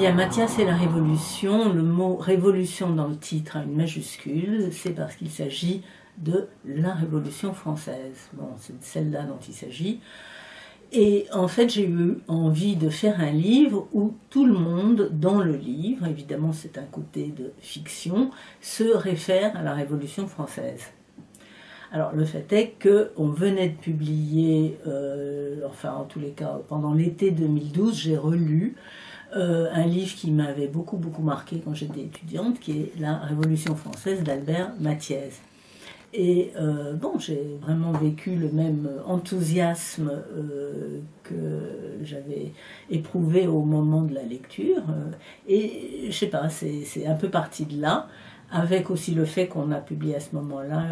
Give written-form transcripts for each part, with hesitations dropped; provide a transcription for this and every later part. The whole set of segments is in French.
Il y a Mathias et la Révolution. Le mot révolution dans le titre a une majuscule, c'est parce qu'il s'agit de la Révolution française. Bon, c'est celle-là dont il s'agit. Et en fait, j'ai eu envie de faire un livre où tout le monde, dans le livre, évidemment c'est un côté de fiction, se réfère à la Révolution française. Alors le fait est qu'on venait de publier, enfin en tous les cas pendant l'été 2012, j'ai relu un livre qui m'avait beaucoup marqué quand j'étais étudiante, qui est La Révolution française d'Albert Mathiez. Et bon, j'ai vraiment vécu le même enthousiasme que j'avais éprouvé au moment de la lecture. Et je sais pas, c'est un peu parti de là, avec aussi le fait qu'on a publié à ce moment-là,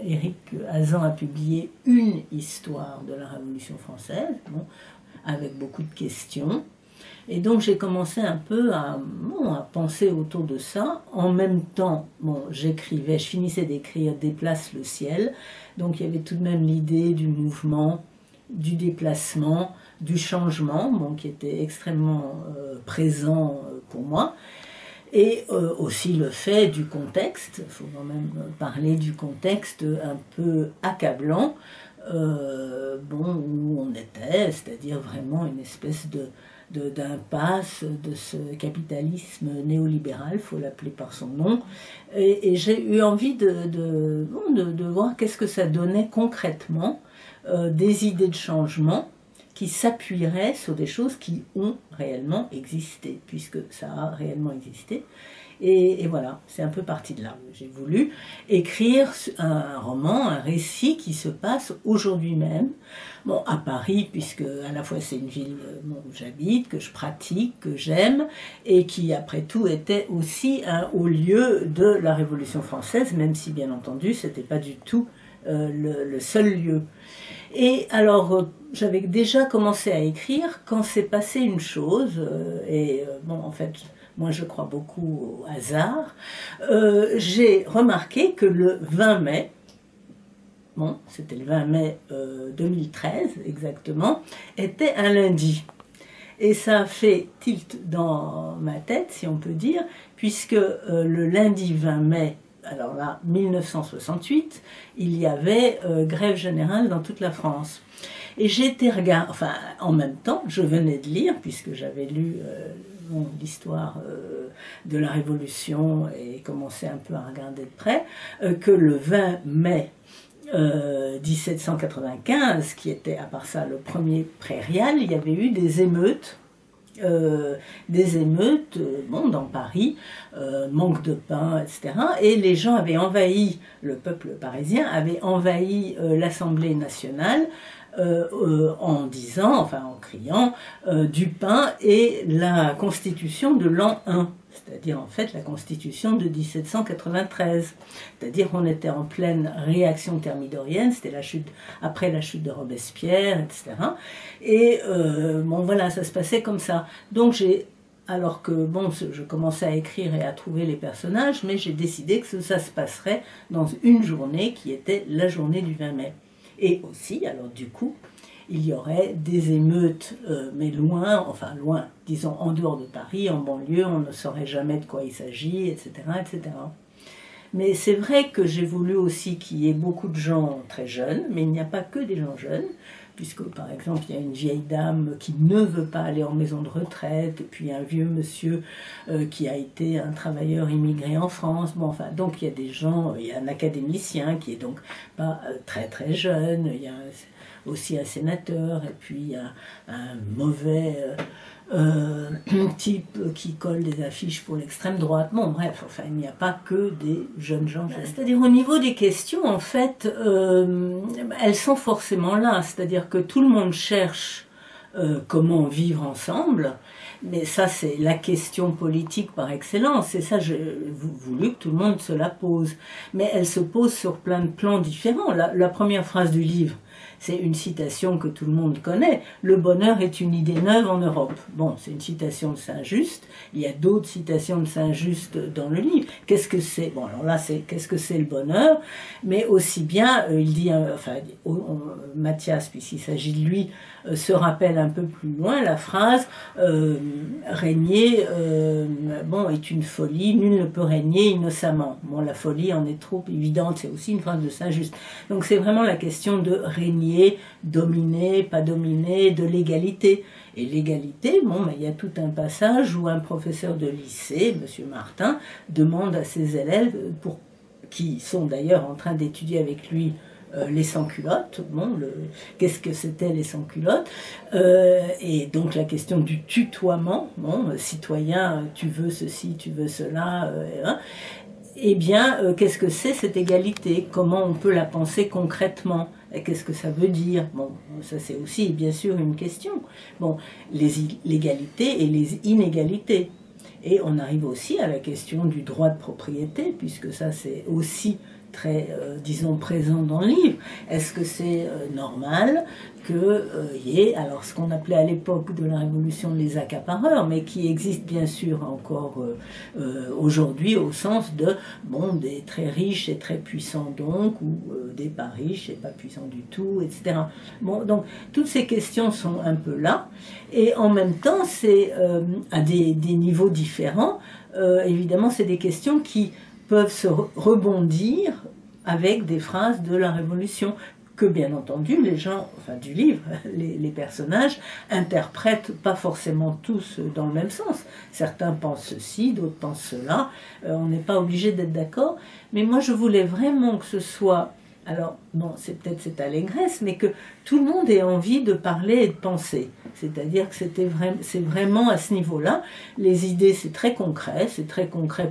Éric Hazan a publié une histoire de la Révolution française, bon, avec beaucoup de questions. Et donc j'ai commencé un peu à penser autour de ça. En même temps, bon, j'écrivais, je finissais d'écrire Déplace le ciel. Donc il y avait tout de même l'idée du mouvement, du déplacement, du changement, bon, qui était extrêmement présent pour moi. Et aussi le fait du contexte, il faut quand même parler du contexte un peu accablant, bon, où on était, c'est-à-dire vraiment une espèce d'impasse de ce capitalisme néolibéral, il faut l'appeler par son nom, et j'ai eu envie de voir qu'est-ce que ça donnait concrètement, des idées de changement qui s'appuieraient sur des choses qui ont réellement existé, puisque ça a réellement existé. Et voilà, c'est un peu parti de là. J'ai voulu écrire un roman, un récit qui se passe aujourd'hui même, bon, à Paris, puisque à la fois c'est une ville où j'habite, que je pratique, que j'aime, et qui après tout était aussi un haut lieu de la Révolution française, même si bien entendu c'était pas du tout le seul lieu. Et alors, j'avais déjà commencé à écrire quand s'est passé une chose, bon, en fait, moi je crois beaucoup au hasard, j'ai remarqué que le 20 mai, bon, c'était le 20 mai 2013 exactement, était un lundi. Et ça a fait tilt dans ma tête, si on peut dire, puisque le lundi 20 mai, alors là, 1968, il y avait grève générale dans toute la France. Et j'étais enfin, en même temps, je venais de lire, puisque j'avais lu l'histoire de la Révolution et commencé un peu à regarder de près, que le 20 mai 1795, qui était à part ça le premier prairial, il y avait eu des émeutes. Bon, dans Paris, manque de pain, etc. Et les gens avaient envahi, le peuple parisien avait envahi l'Assemblée nationale en disant, enfin en criant, du pain et la Constitution de l'an 1. C'est-à-dire en fait la Constitution de 1793. C'est-à-dire qu'on était en pleine réaction thermidorienne, c'était après la chute de Robespierre, etc. Et bon voilà, ça se passait comme ça. Donc alors que bon, je commençais à écrire et à trouver les personnages, mais j'ai décidé que ça se passerait dans une journée qui était la journée du 20 mai. Et aussi, alors du coup, il y aurait des émeutes, mais loin, enfin loin, disons en dehors de Paris, en banlieue, on ne saurait jamais de quoi il s'agit, etc., etc. Mais c'est vrai que j'ai voulu aussi qu'il y ait beaucoup de gens très jeunes, mais il n'y a pas que des gens jeunes, puisque par exemple il y a une vieille dame qui ne veut pas aller en maison de retraite, et puis un vieux monsieur qui a été un travailleur immigré en France, bon enfin, donc il y a des gens, il y a un académicien qui est donc pas très jeune, il y a aussi un sénateur, et puis un mauvais type qui colle des affiches pour l'extrême droite. Bon, bref, enfin, il n'y a pas que des jeunes gens. C'est-à-dire au niveau des questions, en fait, elles sont forcément là. C'est-à-dire que tout le monde cherche comment vivre ensemble, mais ça c'est la question politique par excellence, et ça j'ai voulu que tout le monde se la pose, mais elle se pose sur plein de plans différents. La première phrase du livre, C'est une citation que tout le monde connaît. Le bonheur est une idée neuve en Europe. Bon, c'est une citation de Saint-Just. Il y a d'autres citations de Saint-Just dans le livre. Qu'est-ce que c'est? Bon, alors là, c'est qu'est-ce que c'est le bonheur? Mais aussi bien, il dit, Mathias, puisqu'il s'agit de lui, se rappelle un peu plus loin la phrase régner est une folie, nul ne peut régner innocemment. Bon, la folie en est trop évidente, c'est aussi une phrase de Saint-Just. Donc c'est vraiment la question de régner, dominer, pas dominer, de l'égalité. Et l'égalité, il y a tout un passage où un professeur de lycée, M. Martin, demande à ses élèves, qui sont d'ailleurs en train d'étudier avec lui les sans-culottes, qu'est-ce que c'était les sans-culottes, et donc la question du tutoiement, citoyen, tu veux ceci, tu veux cela, eh bien, qu'est-ce que c'est cette égalité? Comment on peut la penser concrètement? Qu'est-ce que ça veut dire? Bon, ça c'est aussi bien sûr une question. Bon, l'égalité et les inégalités. Et on arrive aussi à la question du droit de propriété, puisque ça c'est aussi très, disons, présent dans le livre. Est-ce que c'est normal qu'il y ait, alors ce qu'on appelait à l'époque de la Révolution les accapareurs, mais qui existe bien sûr encore aujourd'hui au sens de, des très riches et très puissants donc, ou des pas riches et pas puissants du tout, etc. Bon, donc toutes ces questions sont un peu là, et en même temps, c'est à des niveaux différents, évidemment, c'est des questions qui peuvent se rebondir avec des phrases de la Révolution que, bien entendu, les gens, du livre, les personnages, interprètent pas forcément tous dans le même sens. Certains pensent ceci, d'autres pensent cela, on n'est pas obligé d'être d'accord, mais moi je voulais vraiment que ce soit, alors, c'est allégresse, mais que tout le monde ait envie de parler et de penser. C'est-à-dire que c'est vraiment à ce niveau-là. Les idées, c'est très concret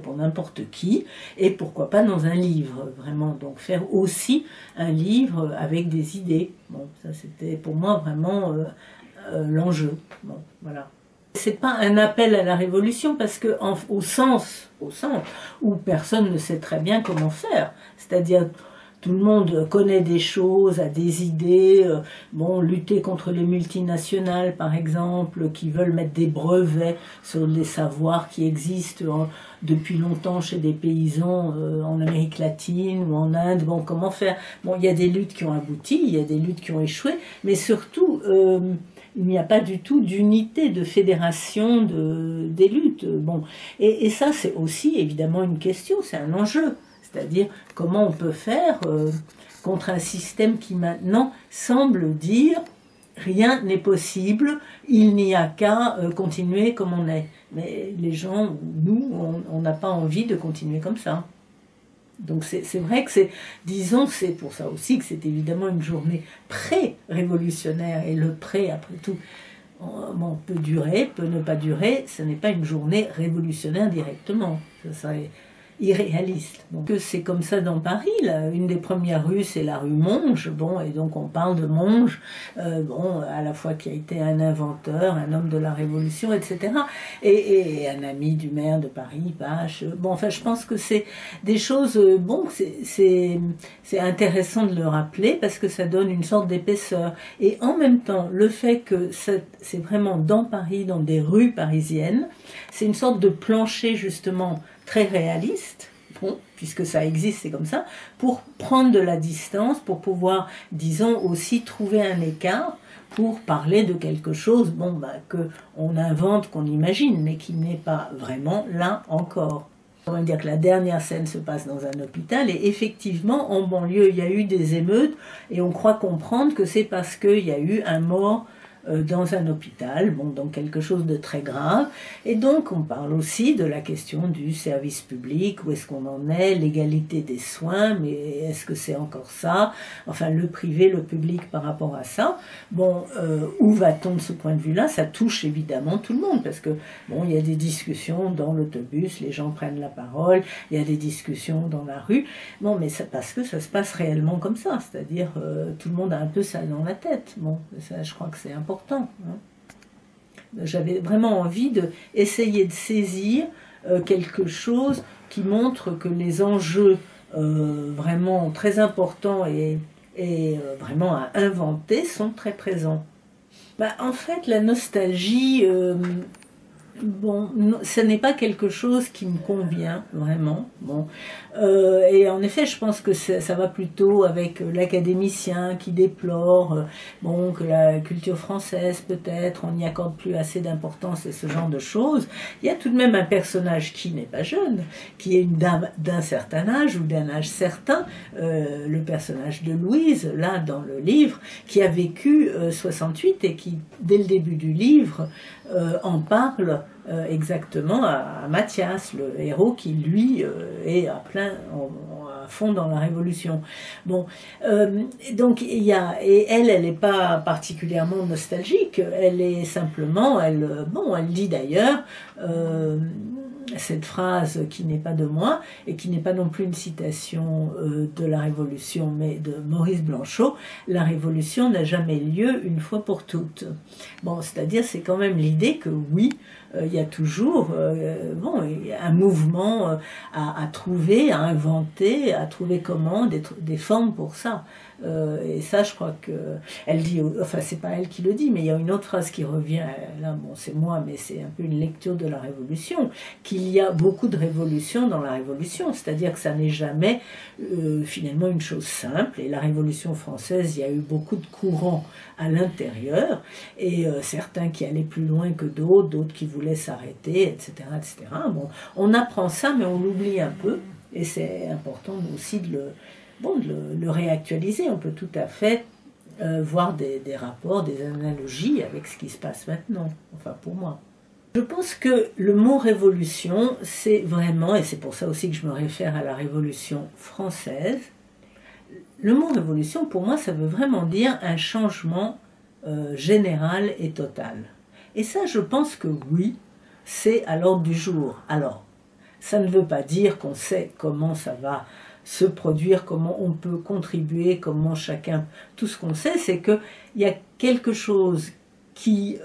pour n'importe qui, et pourquoi pas dans un livre, vraiment. Donc faire aussi un livre avec des idées. Bon, ça c'était pour moi vraiment l'enjeu. Bon, voilà. C'est pas un appel à la révolution parce que au sens où personne ne sait très bien comment faire, c'est-à-dire tout le monde connaît des choses, a des idées, lutter contre les multinationales par exemple, qui veulent mettre des brevets sur des savoirs qui existent depuis longtemps chez des paysans en Amérique latine ou en Inde. Bon, comment faire? Bon, il y a des luttes qui ont abouti, il y a des luttes qui ont échoué, mais surtout il n'y a pas du tout d'unité, de fédération des luttes. Bon, et ça c'est aussi évidemment une question, c'est un enjeu. C'est-à-dire comment on peut faire contre un système qui maintenant semble dire rien n'est possible, il n'y a qu'à continuer comme on est. Mais les gens, nous, on n'a pas envie de continuer comme ça. Donc c'est vrai que c'est pour ça aussi que c'est évidemment une journée pré-révolutionnaire, et le pré, après tout, peut durer, peut ne pas durer, ce n'est pas une journée révolutionnaire directement. Ça serait irréaliste. Donc c'est comme ça dans Paris, là. Une des premières rues, c'est la rue Monge, et donc on parle de Monge, à la fois qui a été un inventeur, un homme de la Révolution, etc. Et un ami du maire de Paris, Pache. Je pense que c'est des choses, c'est intéressant de le rappeler parce que ça donne une sorte d'épaisseur. Et en même temps, le fait que c'est vraiment dans Paris, dans des rues parisiennes, c'est une sorte de plancher justement très réaliste, puisque ça existe, c'est comme ça, pour prendre de la distance, pour pouvoir, disons, aussi trouver un écart, pour parler de quelque chose, qu'on invente, qu'on imagine, mais qui n'est pas vraiment là encore. On va dire que la dernière scène se passe dans un hôpital, et effectivement, en banlieue, il y a eu des émeutes, et on croit comprendre que c'est parce qu'il y a eu un mort dans un hôpital, donc quelque chose de très grave. Et donc on parle aussi de la question du service public, où est-ce qu'on en est, l'égalité des soins, mais est-ce que c'est encore ça? Enfin, le privé, le public par rapport à ça. Où va-t-on de ce point de vue-là? Ça touche évidemment tout le monde, parce que il y a des discussions dans l'autobus, les gens prennent la parole, il y a des discussions dans la rue, mais parce que ça se passe réellement comme ça, c'est-à-dire tout le monde a un peu ça dans la tête. Ça, je crois que c'est important. J'avais vraiment envie d'essayer de saisir quelque chose qui montre que les enjeux vraiment très importants et et vraiment à inventer sont très présents. En fait, la nostalgie, bon, ce n'est pas quelque chose qui me convient vraiment. Bon, et en effet, je pense que ça va plutôt avec l'académicien qui déplore bon, que la culture française, peut-être, on n'y accorde plus assez d'importance et ce genre de choses. Il y a tout de même un personnage qui n'est pas jeune, qui est une dame d'un certain âge ou d'un âge certain, le personnage de Louise, là, dans le livre, qui a vécu 68 et qui, dès le début du livre, en parle exactement à Mathias, le héros qui, lui, est à fond dans la Révolution. Bon, donc il y a, et elle n'est pas particulièrement nostalgique, elle est simplement, elle dit d'ailleurs cette phrase qui n'est pas de moi et qui n'est pas non plus une citation de la Révolution, mais de Maurice Blanchot, la Révolution n'a jamais lieu une fois pour toutes. Bon, c'est-à-dire, c'est quand même l'idée que oui, il y a toujours un mouvement à trouver, à inventer, à trouver comment, des formes pour ça. Et ça, je crois que elle dit, enfin c'est pas elle qui le dit, mais il y a une autre phrase qui revient, là bon c'est moi, mais c'est un peu une lecture de la Révolution, qu'il y a beaucoup de révolutions dans la Révolution, c'est-à-dire que ça n'est jamais finalement une chose simple, et la Révolution française, il y a eu beaucoup de courants à l'intérieur, et certains qui allaient plus loin que d'autres qui voulaient s'arrêter, etc., etc. Bon, on apprend ça, mais on l'oublie un peu, et c'est important aussi de le réactualiser. On peut tout à fait voir des rapports, des analogies avec ce qui se passe maintenant, enfin pour moi. Je pense que le mot révolution, c'est vraiment, et c'est pour ça aussi que je me réfère à la Révolution française, le mot révolution, pour moi, ça veut vraiment dire un changement général et total. Et ça, je pense que oui, c'est à l'ordre du jour. Alors, ça ne veut pas dire qu'on sait comment ça va se produire, comment on peut contribuer, comment chacun... Tout ce qu'on sait, c'est qu'il y a quelque chose qui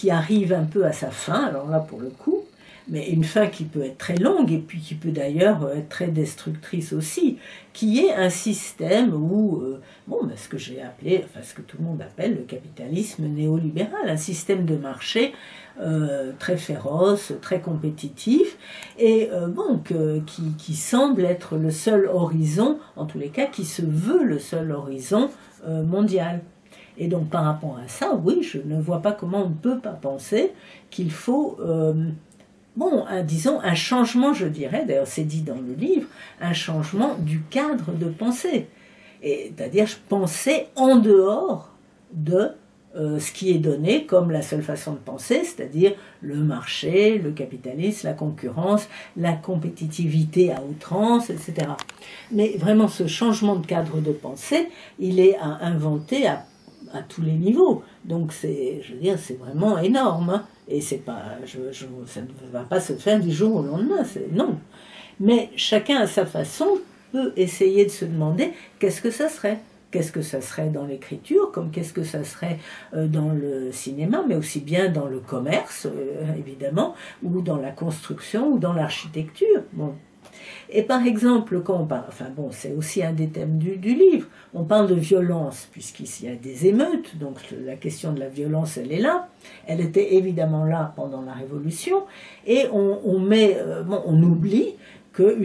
arrive un peu à sa fin, alors là pour le coup, mais une fin qui peut être très longue et puis qui peut d'ailleurs être très destructrice aussi, qui est un système où, ce que j'ai appelé, enfin ce que tout le monde appelle le capitalisme néolibéral, un système de marché très féroce, très compétitif, et qui semble être le seul horizon, en tous les cas qui se veut le seul horizon mondial. Et donc par rapport à ça, oui, je ne vois pas comment on ne peut pas penser qu'il faut... disons, un changement, je dirais, d'ailleurs c'est dit dans le livre, un changement du cadre de pensée. C'est-à-dire penser en dehors de ce qui est donné comme la seule façon de penser, c'est-à-dire le marché, le capitalisme, la concurrence, la compétitivité à outrance, etc. Mais vraiment ce changement de cadre de pensée, il est à inventer à tous les niveaux. Donc c'est vraiment énorme, hein. Et c'est pas, ça ne va pas se faire du jour au lendemain, non. Mais chacun à sa façon peut essayer de se demander qu'est-ce que ça serait. Qu'est-ce que ça serait dans l'écriture, comme qu'est-ce que ça serait dans le cinéma, mais aussi bien dans le commerce, évidemment, ou dans la construction, ou dans l'architecture. Bon. Et par exemple, quand on parle, c'est aussi un des thèmes du livre, on parle de violence, puisqu'ici il y a des émeutes, donc la question de la violence, elle est là, elle était évidemment là pendant la Révolution, et on oublie que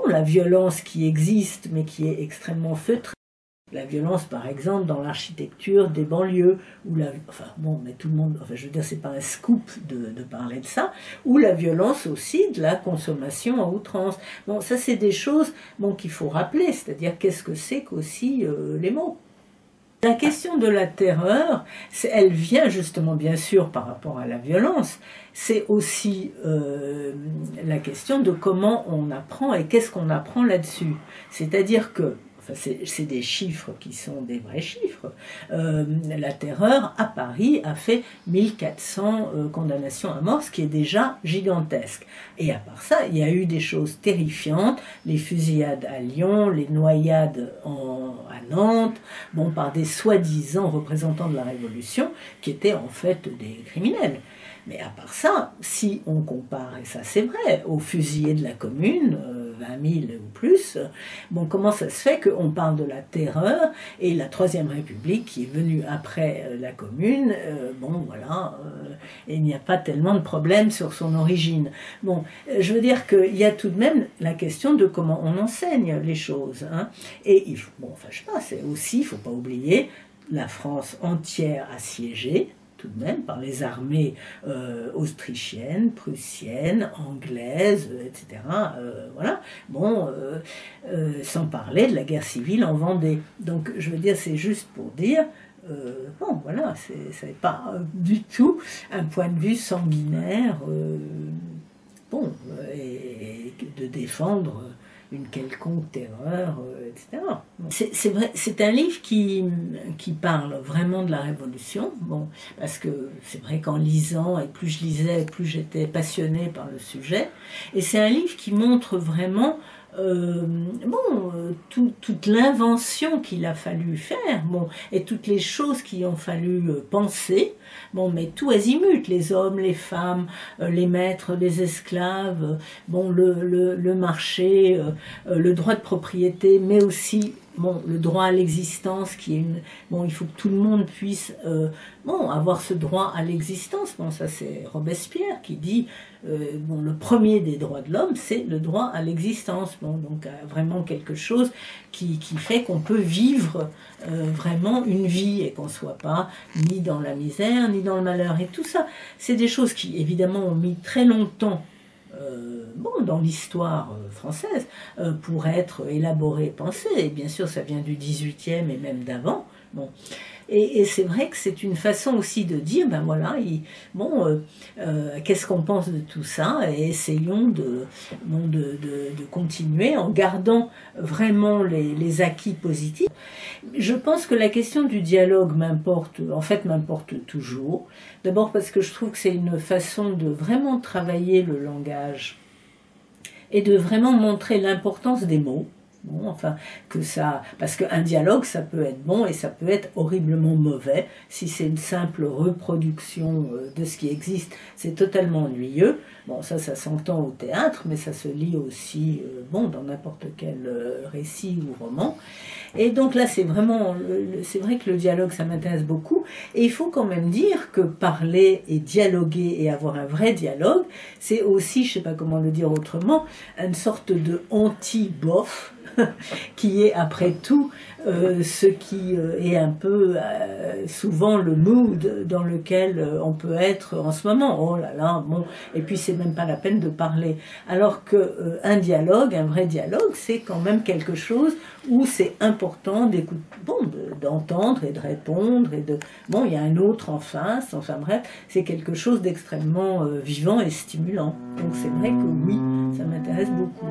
la violence qui existe, mais qui est extrêmement feutrée, la violence, par exemple, dans l'architecture des banlieues, mais tout le monde, c'est pas un scoop de parler de ça, ou la violence aussi de la consommation à outrance. Bon, ça c'est des choses qu'il faut rappeler, c'est-à-dire qu'est-ce que c'est qu'aussi les mots. La question de la terreur, elle vient justement bien sûr par rapport à la violence, c'est aussi la question de comment on apprend et qu'est-ce qu'on apprend là-dessus. C'est-à-dire que c'est des chiffres qui sont des vrais chiffres. La terreur, à Paris, a fait 1400 condamnations à mort, ce qui est déjà gigantesque. Et à part ça, il y a eu des choses terrifiantes, les fusillades à Lyon, les noyades à Nantes, par des soi-disant représentants de la Révolution, qui étaient en fait des criminels. Mais à part ça, si on compare, et ça c'est vrai, aux fusillés de la Commune, 20 000 ou plus. Bon, comment ça se fait qu'on parle de la terreur et la Troisième République qui est venue après la Commune, bon voilà, il n'y a pas tellement de problèmes sur son origine. Bon, je veux dire qu'il y a tout de même la question de comment on enseigne les choses. Hein. Et bon, enfin je sais pas, c'est aussi, il ne faut pas oublier, la France entière assiégée, tout de même, par les armées autrichiennes, prussiennes, anglaises, etc. Voilà. Bon, sans parler de la guerre civile en Vendée. Donc, je veux dire, c'est juste pour dire, bon, voilà, c'est pas du tout un point de vue sanguinaire, bon, et de défendre une quelconque terreur, etc. C'est vrai, c'est un livre qui parle vraiment de la Révolution, bon, parce que c'est vrai qu'en lisant, et plus je lisais, plus j'étais passionnée par le sujet, et c'est un livre qui montre vraiment toute l'invention qu'il a fallu faire, bon, et toutes les choses qu'il ont fallu penser, bon, mais tout azimut, les hommes, les femmes, les maîtres, les esclaves, bon, le marché, le droit de propriété, mais aussi bon, le droit à l'existence, qui est bon, il faut que tout le monde puisse bon, avoir ce droit à l'existence. Bon, ça c'est Robespierre qui dit bon, le premier des droits de l'homme, c'est le droit à l'existence. Bon, donc vraiment quelque chose qui fait qu'on peut vivre vraiment une vie et qu'on ne soit pas ni dans la misère, ni dans le malheur. Et tout ça, c'est des choses qui évidemment ont mis très longtemps bon, dans l'histoire française, pour être élaboré et pensé, et bien sûr ça vient du 18e et même d'avant, bon. Et c'est vrai que c'est une façon aussi de dire, ben voilà, bon, qu'est-ce qu'on pense de tout ça, et essayons de continuer en gardant vraiment les acquis positifs. Je pense que la question du dialogue m'importe, en fait m'importe toujours, d'abord parce que je trouve que c'est une façon de vraiment travailler le langage, et de vraiment montrer l'importance des mots. Bon, enfin, parce qu'un dialogue, ça peut être bon et ça peut être horriblement mauvais. Si c'est une simple reproduction de ce qui existe, c'est totalement ennuyeux. Bon, ça s'entend au théâtre, mais ça se lit aussi, bon, dans n'importe quel récit ou roman. Et donc là, c'est vrai que le dialogue, ça m'intéresse beaucoup. Et il faut quand même dire que parler et dialoguer et avoir un vrai dialogue, c'est aussi, je sais pas comment le dire autrement, une sorte de anti-bof, qui est après tout ce qui est un peu souvent le mood dans lequel on peut être en ce moment. Oh là là, bon, et puis c'est même pas la peine de parler. Alors que un dialogue, un vrai dialogue, c'est quand même quelque chose où c'est important d'écouter, bon, d'entendre et de répondre, et bon, il y a un autre en face, enfin bref, c'est quelque chose d'extrêmement vivant et stimulant. Donc c'est vrai que oui, ça m'intéresse beaucoup.